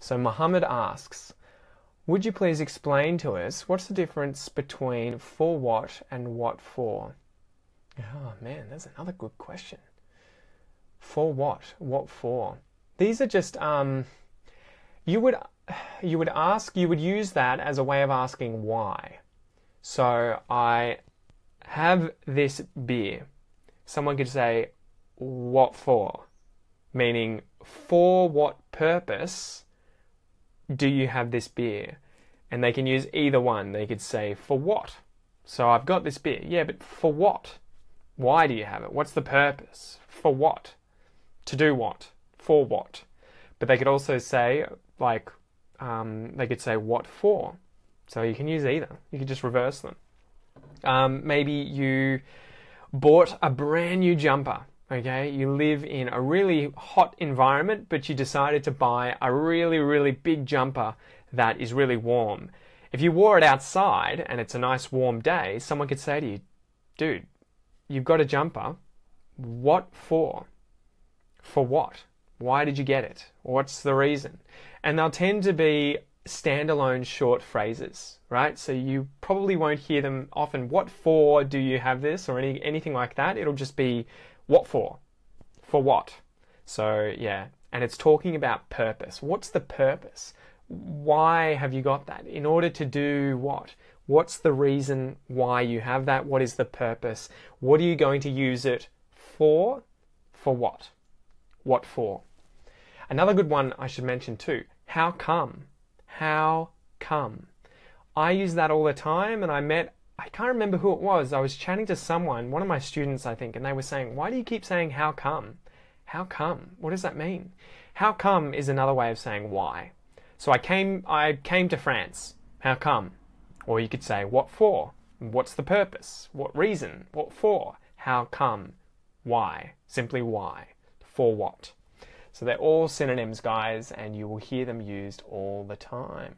So Muhammad asks, would you please explain to us what's the difference between for what and what for? Oh man, that's another good question. For what? What for? These are just you would use that as a way of asking why. So I have this beer. Someone could say, what for? Meaning, for what purpose do you have this beer? And they can use either one. They could say, for what? So I've got this beer. Yeah, but for what? Why do you have it? What's the purpose? For what? To do what? For what? But they could also say, like, they could say, what for? So you can use either. You could just reverse them. Maybe you bought a brand new jumper. Okay, you live in a really hot environment, but you decided to buy a really, really big jumper that is really warm. If you wore it outside and it's a nice warm day, someone could say to you, dude, you've got a jumper. What for? For what? Why did you get it? What's the reason? And they'll tend to be standalone short phrases, right? So you probably won't hear them often, what for do you have this? Or anything like that. It'll just be, what for? For what? So yeah, and it's talking about purpose. What's the purpose? Why have you got that? In order to do what? What's the reason why you have that? What is the purpose? What are you going to use it for? For what? What for? Another good one I should mention too. How come? How come? I use that all the time, and I can't remember who it was. I was chatting to someone, one of my students, I think, and they were saying, why do you keep saying how come? How come? What does that mean? How come is another way of saying why. So I came to France. How come? Or you could say, what for? What's the purpose? What reason? What for? How come? Why? Simply why. For what? So they're all synonyms, guys, and you will hear them used all the time.